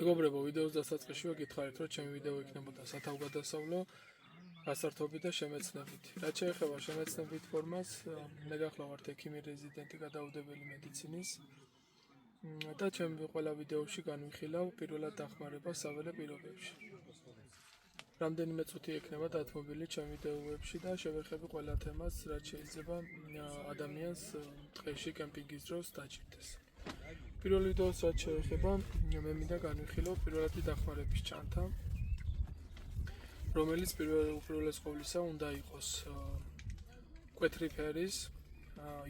მეგობრებო, ვიდეოს დასაწყისში გითხარით, რომ ჩემი ვიდეო იქნებოდა სათავგადასავლო, გასართობი და შემეცნებით. რაც შეეხება შემეცნებით ფორმას, მე გახლავართ ექიმი რეზიდენტი გადაუდებელი მედიცინის და ჩემი ყველა ვიდეოში განვიხილავ პირველად დახმარებას საველე პირობებში. რამდენიმე წუთი ექნება დათმობილი ჩემი ვიდეოებში და შევეხები ყველა თემას, რაც შეიძლება ადამიანს ტყეში კემპინგის დროს დაჭირდეს. პირველ ვიდეოს რაც შეეხება, მე მინდა განვიხილო პირველადი დახმარების ჩანთა, რომელიც უპირველეს ყოვლისა უნდა იყოს მკვეთრი ფერის,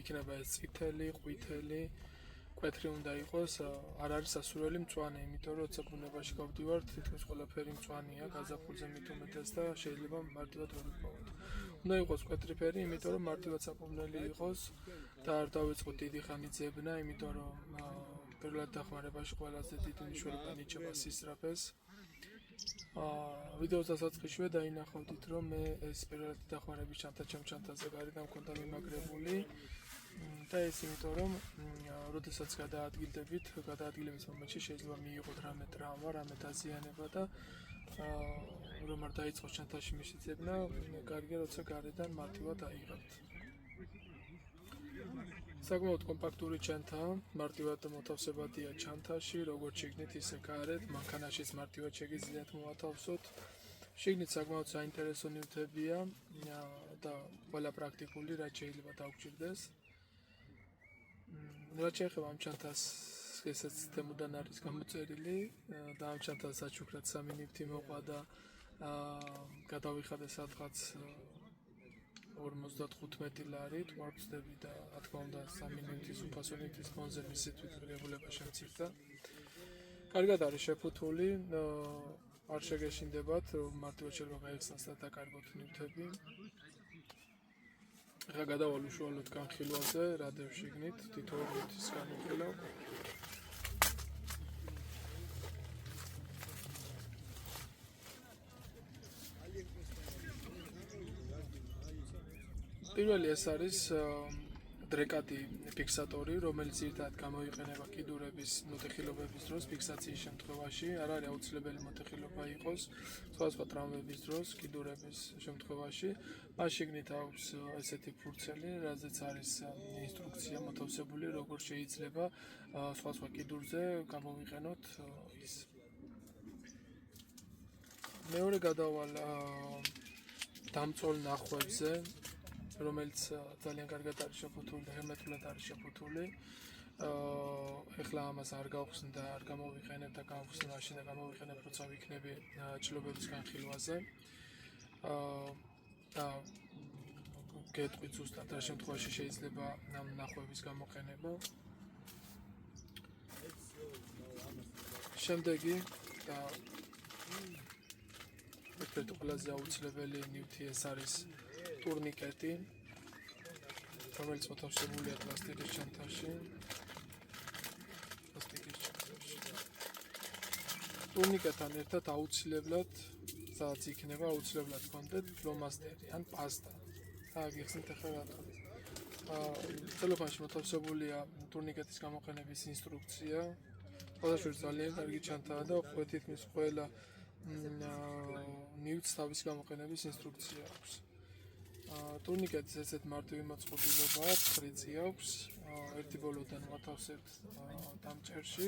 იქნება ეს წითელი, ყვითელი, მკვეთრი უნდა იყოს, არ არის სასურველი მწვანე, იმიტომ რომ როცა ბუნებაში გავდივართ, თითქმის ყველაფერი მწვანეა, გაზაფხულზე მით უმეტეს და შეიძლება მარტივად ვერ ვიპოვოთ. უნდა იყოს მკვეთრი ფერი, იმიტომ რომ მარტივად საპოვნელი იყოს და არ დავიწყოთ დიდი ხანი ძებნა, იმიტომ რომ პირველად დახმარებაში ყველაზე დიდი მნიშვნელობა ნიჭება სისწრაფეს. ვიდეოს დასაწყისშივე დაინახავდით, რომ მე ეს პირველადი დახმარების ჩანთა ჩემ ჩანთაზე გარედან მქონდა მიმაგრებული და ეს იმიტომ რომ როდესაც გადაადგილების მომენტში შეიძლება მიიღოთ რამე ტრავმა, რამე დაზიანება და რომ არ დაიწყოს ჩანთაში მისი ძებნა, კარგია როცა გარედან მარტივად აიღებთ. საკმაოდ კომპაქტური ჩანთაა, მარტივად მოთავსებადია ჩანთაში, როგორც შიგნით ისე გარეთ, მანქანაშიც მარტივად შეგიძლიათ მოათავსოთ. შიგნით საკმაოდ საინტერესო ნივთებია და ყველა პრაქტიკული, რაც შეიძლება დაგვჭირდეს. რაც შეეხება ამ ჩანთას, ესაც თემუდან არის გამოწერილი და ამ ჩანთას საჩუქრად 3 ნივთი მოყვა და გადავიხადე სადღაც 55 ლარი, ვარწდები და რა თქმა უნდა 3 ნივთის უფასო ნივთის ფონზე მისი თვითმღირულება შემცირდა. კარგად არის შეფუთული, არ შეგეშინდებათ, რომ მარტივად შეიძლება გაიხსნას და დაკარგოთ ნივთები. ახლა გადავალ უშუალოდ განხილვაზე, რადევ შიგნით, თითოეულ ნივთს განვიხილავ. პირველი ეს არის დრეკადი ფიქსატორი, რომელიც ერთად გამოიყენება კიდურების მოტეხილობების დროს, ფიქსაციის შემთხვევაში, არ არის აუცილებელი მოტეხილობა იყოს, სხვადასხვა ტრავმების დროს, კიდურების შემთხვევაში. მას შიგნით აქვს ესეთი ფურცელი, რაზეც არის ინსტრუქცია მოთავსებული, როგორ შეიძლება სხვადასხვა კიდურზე გამოვიყენოთ ის. მეორე გადავალ დამწოლ ნახვებზე, რომელიც ძალიან კარგად არის შეფუთული და ჰერმეტულად არის შეფუთული. ეხლა ამას არ გავხსნ და არ გამოვიყენებ და გავხსნ მაშინ და გამოვიყენებ, როცა ვიქნები ჭრილობების განხილვაზე. და გეტყვით ზუსტად რა შემთხვევაში შეიძლება ამ ნახვების გამოყენება. შემდეგი და ერთ-ერთი ყველაზე აუცილებელი ნივთი ეს არის ტურნიკეტი, რომელიც მოთავსებულია პლასტიკის ჩანთაში. ტურნიკეტთან ერთად აუცილებლად, სადაც იქნება აუცილებლად გქონდეთ ფლომასტერი ან პასტა. გიხსნით ახლა რატომ. ტელეფონში მოთავსებულია ტურნიკეტის გამოყენების ინსტრუქცია. ყველაფერი ძალიან კარგი ჩანთაა და თითქმის ყველა ნივთს თავისი გამოყენების ინსტრუქცია აქვს. ტურნიკეტის ესეთ მარტივი მოწყობილობა აქვს, ხრიცი აქვს, ერთი ბოლოდან ვათავსებთ დამჭერში,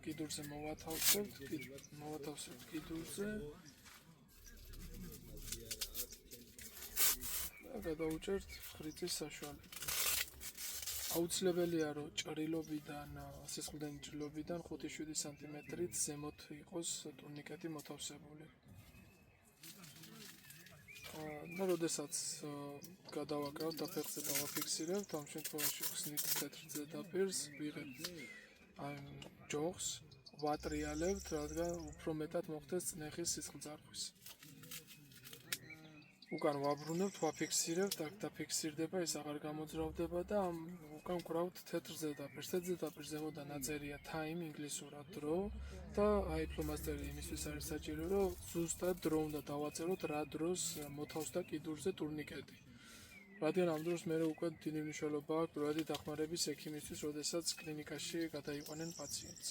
კიდურზე მოვათავსებთ კიდურზე და გადავუჭერთ ხრიცის საშუალებით. აუცილებელია, რომ ჭრილობიდან, სისხლდენი ჭრილობიდან 5-7 სანტიმეტრით ზემოთ იყოს ტურნიკეტი მოთავსებული. და როდესაც გადავაკრავთ და ფეხზე დავაფიქსირებთ, ამ შემთხვევაში ხსნით თეთრ ზედაპირს, ვიღებთ ამ ჯოხს, ვატრიალებთ, რადგან უფრო მეტად მოხდეს წნეხის სისხლძარღვის. უკან ვაბრუნებთ, ვაფიქსირებთ, აქ დაფიქსირდება, ეს აღარ გამოძრავდება და უკან ვკრავთ თეთრ ზედაპირს. თეთრ ზედაპირს ზემოდან აწერია time ინგლისურად დრო და აი ფლომასტერი იმისთვის არის საჭირო, რომ ზუსტად დრო უნდა დავაწეროთ, რა დროს მოთავსდა კიდურზე ტურნიკეტი. რადგან ამ დროს მე უკვე დიდი მნიშვნელობა აქვს პირველადი დახმარების ექიმისთვის, როდესაც კლინიკაში გადაიყვანენ პაციენტს.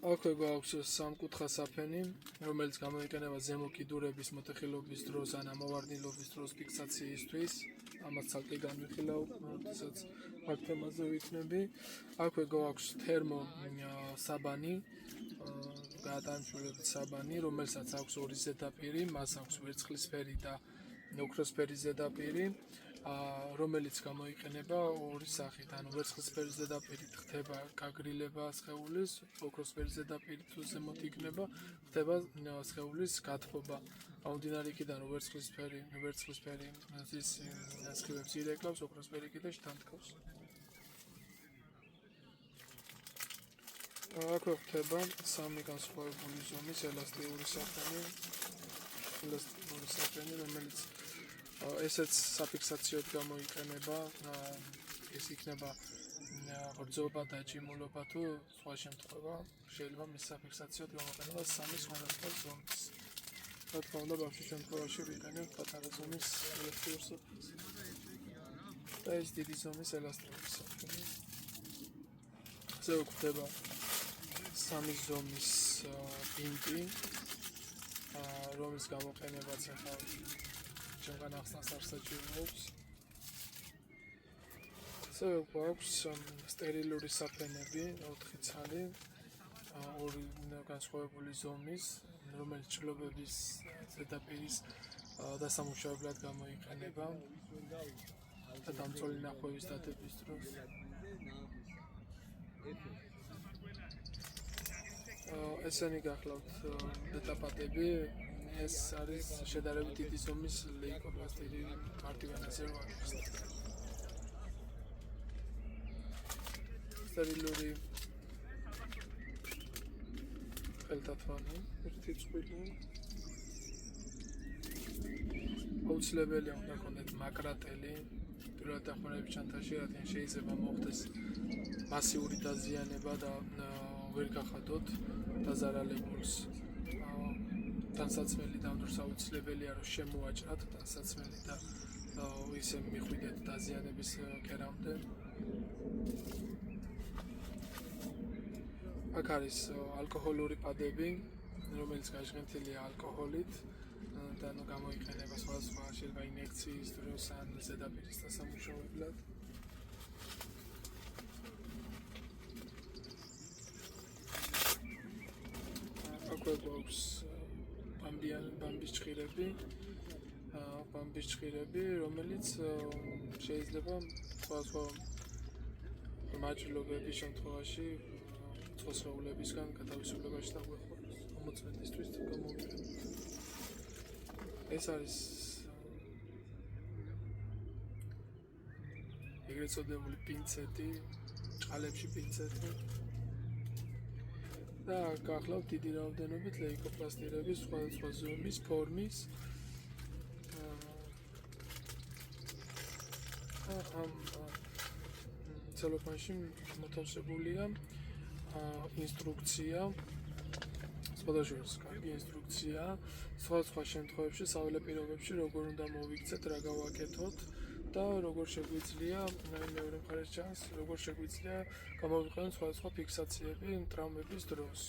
აქვე გვაქვს სამკუთხა საფენი, რომელიც გამოიყენება ზემო კიდურების მოტეხილობის დროს ან ამოვარდნილობის დროს ფიქსაციისთვის. ამას ცალკე განვიხილავ, როდესაც აქ თემაზე ვიქნები. აქვე გვაქვს თერმო საბანი, გადაამშვიდობლად საბანი, რომელსაც აქვს ორი ზედაპირი, მას აქვს ვერცხლისფერი და ოქროსფერი ზედაპირი, რომელიც გამოიყენება ორი სახით. ანუ ვერცხლისფერი ზედაპირით ხდება გაგრილება სხეულის, ოქროსფერი ზედაპირით თუ ზემოთ იქნება, ხდება სხეულის გათბობა. გამომდინარე იქიდან, რომ ვერცხლისფერი ის სხივებს ირეკლავს, ოქროსფერი კიდე შთანთქავს. აქვე ხდება სამი განსხვავებული ზომის ელასტიური საფენი, რომელიც ესეც საფიქსაციოდ გამოიყენება, ეს იქნება ღრძობა და ჭიმულობა თუ სხვა შემთხვევა შეიძლება მის საფიქსაციოდ გამოიყენება სამი სხვადასხვა ზომის. რა თქმა უნდა, ბავშვის შემთხვევაში ვიყენებ პატარა ზომის ელასტიურ საფენს. და ეს დიდი ზომის ელასტიური საფენი. ასე გვხვდება სამი ზომის პინტი, რომლის გამოყენებაც ახლა ჩვენგან ახსნას არ საჭიროებს. ასევე გვაქვს სტერილური საფენები, 4 ცალი, ორი განსხვავებული ზომის, რომელიც ჭრილობების ზედაპირის დასამუშავებლად გამოიყენება და დამწოლი ნახვევის დადების დროს. ესენი გახლავთ დეტაპატები, ეს არის შედარებით დიდი ზომის ლეიკოპლასტირი მარტივენაზე ვაკეთებ. სტერილური ხელთათვანი, ერთი წყვილი. აუცილებელია უნდა გქონდეთ მაკრატელი პირველად დახმარების ჩანთაში, რადგან შეიძლება მოხდეს მასიური დაზიანება და ვერ გახადოთ დაზარალებულს. თანსაცმელი დამდროს აუცილებელია, რომ შემოაჭრათ თანსაცმელი და ისე მიხვიდეთ დაზიანების კერამდე. აქ არის ალკოჰოლური პადები, რომელიც გაჟღენთილია ალკოჰოლით და გამოიყენება სხვადასხვა შეიძლება ინიექციის დროს ან ზედაპირის დასამუშავებლად. აქვე გვაქვს ბამბის ჭხირები, რომელიც შეიძლება სხვადასხვა მაჭრილობების შემთხვევაში სხვა სხეულებისგან გათავისუფლებაში დაგვეხმაროს. ამოწმედისთვის გამოვიყენებ. ეს არის ეგრეთ წოდებული პინცეტი, ჭყალებში პინცეტი. და გახლავთ დიდი რაოდენობით ლეიკოპლასტირების სხვადასხვა ზომის, ფორმის. ამ ცელოფანში მოთავსებულია ინსტრუქცია, სხვადასხვა კარგი ინსტრუქცია, სხვადასხვა შემთხვევებში, საველე პირობებში, როგორ უნდა მოვიქცეთ, რა გავაკეთოთ და როგორ შეგვიძლია, მეორე მხარეს ჩანს, როგორ შეგვიძლია გამოვიყენოთ სხვადასხვა ფიქსაციები ტრავმების დროს.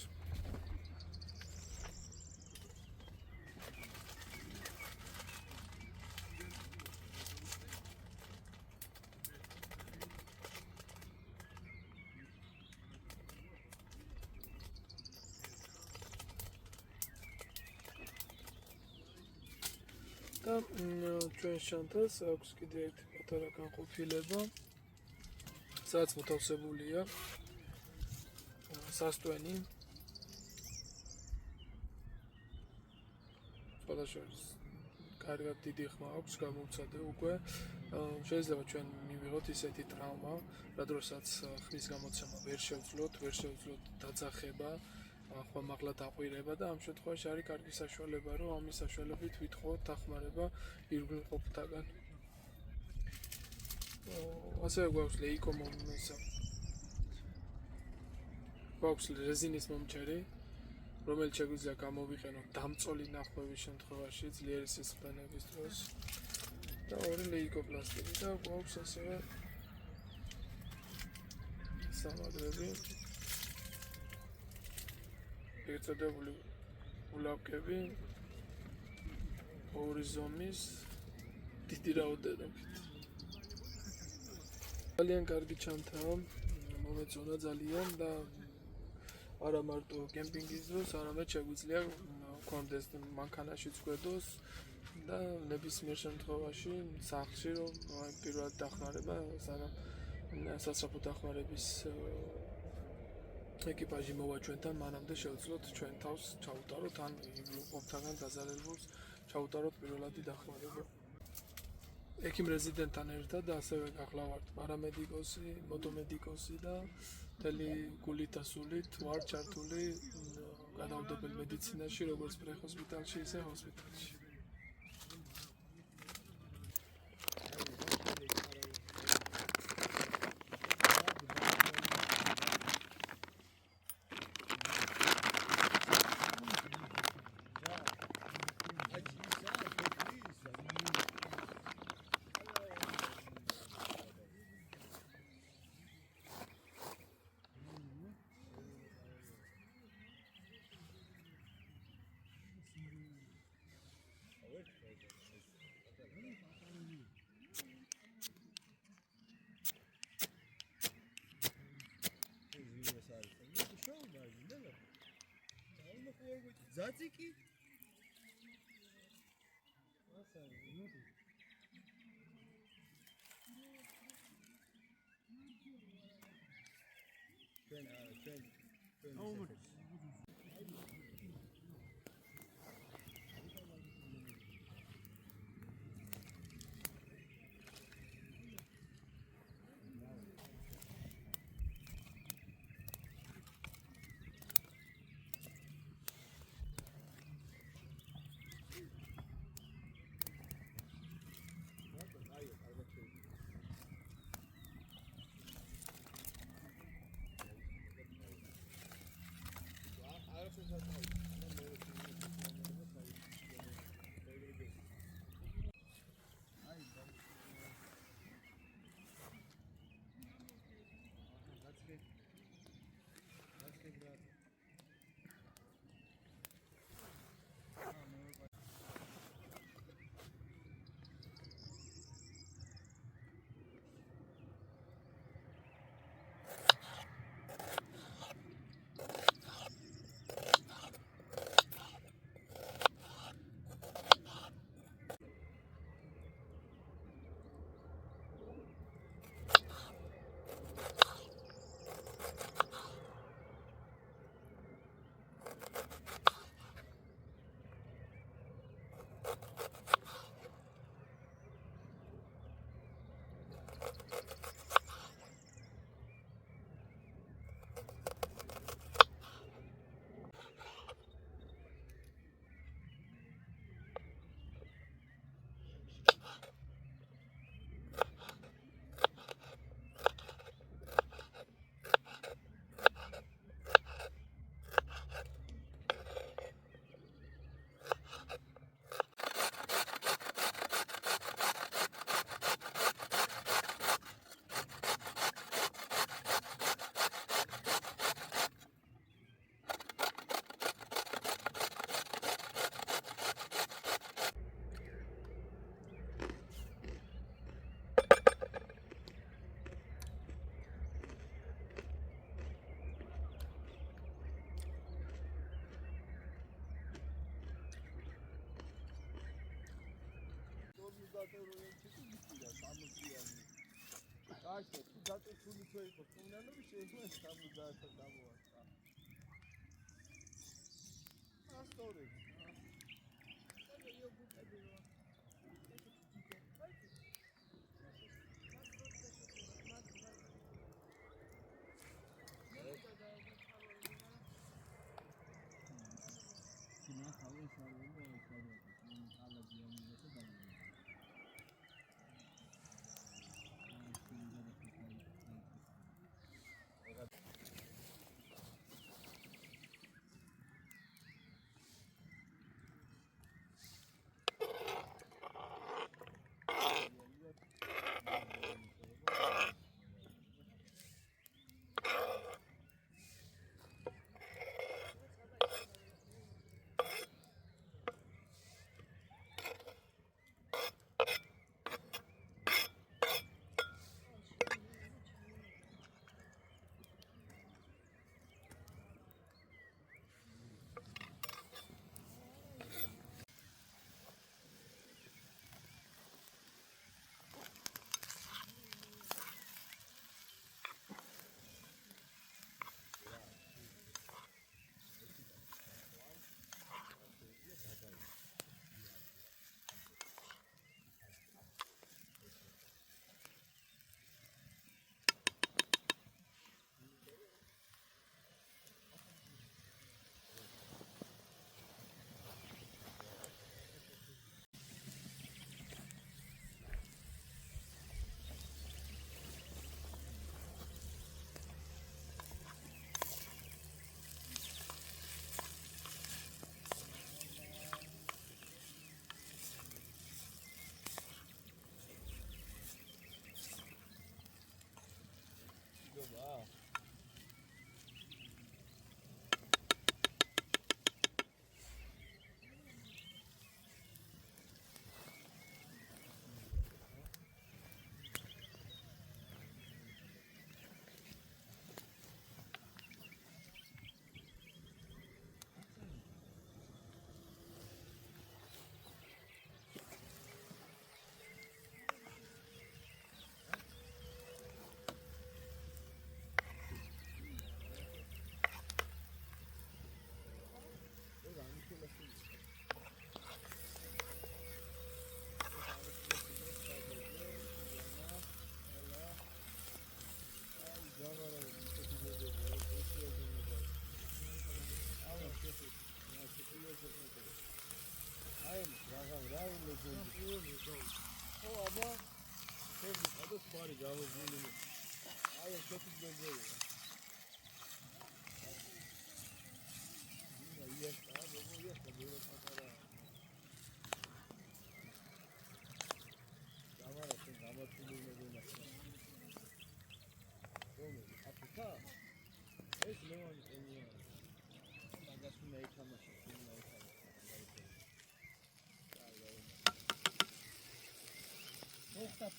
და ჩვენ შანთას აქვს კიდე ერთი პატარა განყოფილება, სადაც მოთავსებულია სასტვენი. სხვადასხვა კარგად დიდი ხმა აქვს გამოვცადე უკვე. შეიძლება ჩვენ მივიღოთ ისეთი ტრავმა, რა დროსაც ხმის გამოცემა ვერ შევძლოთ დაძახება, ხმამაღლა დაყვირება და ამ შემთხვევაში არის კარგი საშუალება, რომ ამის საშუალებით ვითხოვოთ დახმარება ირგვლივ მყოფთაგან. ასევე გვაქვს გვაქვს რეზინის მომჭერი, რომელიც შეგვიძლია გამოვიყენოთ დამწოლი ნახვევის შემთხვევაში ძლიერი სისხლდენების დროს და ორი ლეიკოპლასტირი და გვაქვს ასევე სამაგრები. ეგრეთ წოდებული ულავკები ორი ზომის დიდი რაოდენობით. ძალიან კარგი ჩანთაა, მომეწონა ძალიან და არა მარტო კემპინგის დროს, არამედ შეგვიძლია გქონდეს მანქანაშიც გვედოს და ნებისმიერ შემთხვევაში სახლში რომ პირველად დახმარება, სანამ სასწრაფო დახმარების ეკიპაჟი მოვა ჩვენთან, მანამდე შევძლოთ ჩვენ თავს ჩაუტაროთ ან ყოფთაგან დაზარალებულს ჩაუტაროთ პირველადი დახმარება. ექიმ რეზიდენტთან ერთად ასევე გახლავართ პარამედიკოსი, მოტომედიკოსი და მთელი გულით და სულით ვართ ჩართული გადაუდებელ მედიცინაში, როგორც პრეხოსპიტალში, ისე ჰოსპიტალში. Zatiki?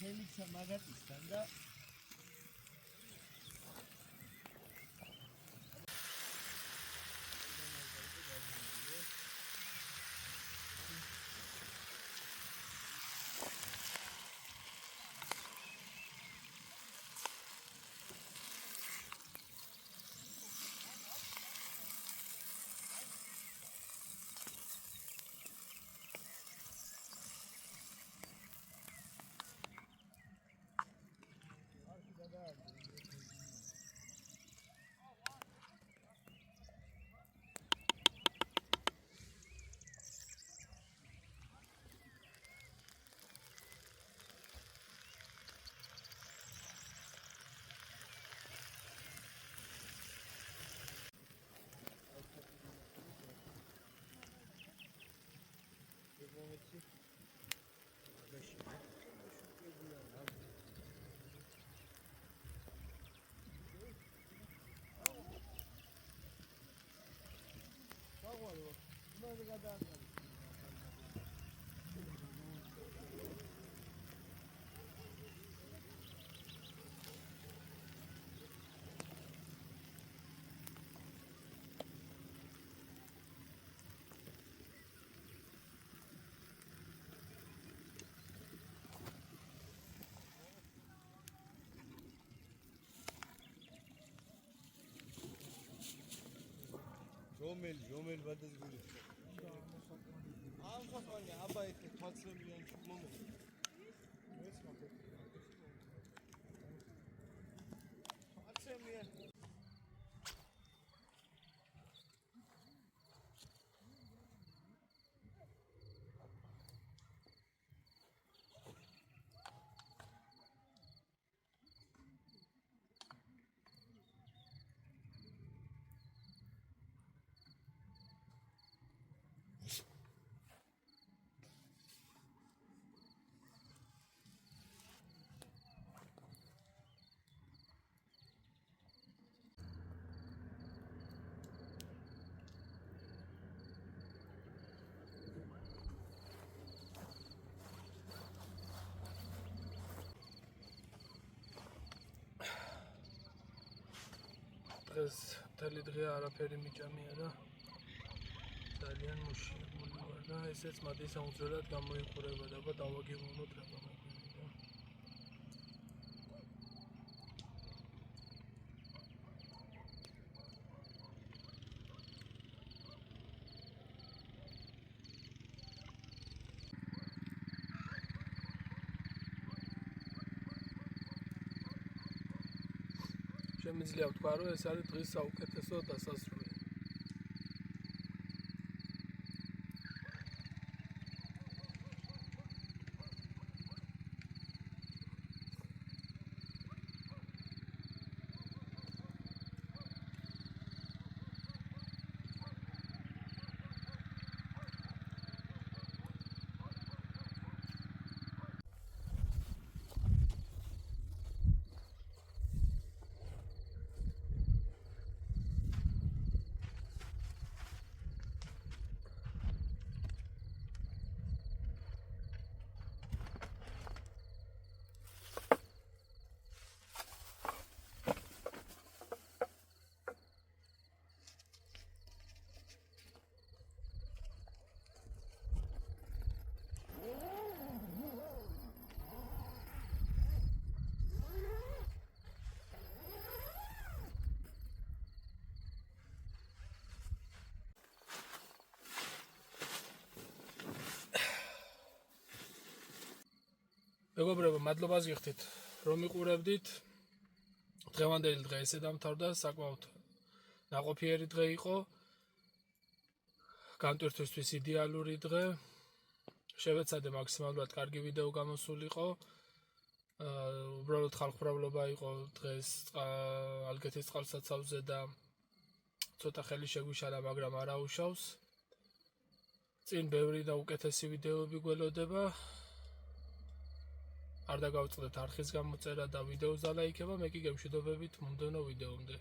Felix'a Magatis'ten de Jomel vades guli. Am khotoni aba ikh 4 million momo. დღეს მთელი დღე არაფერი მიჭამია და ძალიან მოშინებული ვარ და ესეც მადი საუნძრელად გამოიყურება და დავაგემოვნოთ რა გამოიყურება. შემიძლია ვთქვა, რომ ეს არის დღის საუკეთესო დასასრული. მეგობრებო, მადლობას გიხდით, რომ მიყურებდით. დღევანდელი დღე ესე დამთავრდა, საკმაოდ ნაყოფიერი დღე იყო. განტვირთვისთვის იდეალური დღე. შევეცადე მაქსიმალურად კარგი ვიდეო გამოსულიყო. უბრალოდ ხალხმრავლობა იყო დღეს ალგეთის წყალსაცავზე და ცოტა ხელი შეგვიშალა, მაგრამ არ აუშავს. წინ ბევრი და უკეთესი ვიდეოები გველოდება. არ დაგავწყდეთ არხის გამოწერა და ვიდეოს დალაიქება, მე კი გემშვიდობებით მომდევნო ვიდეომდე.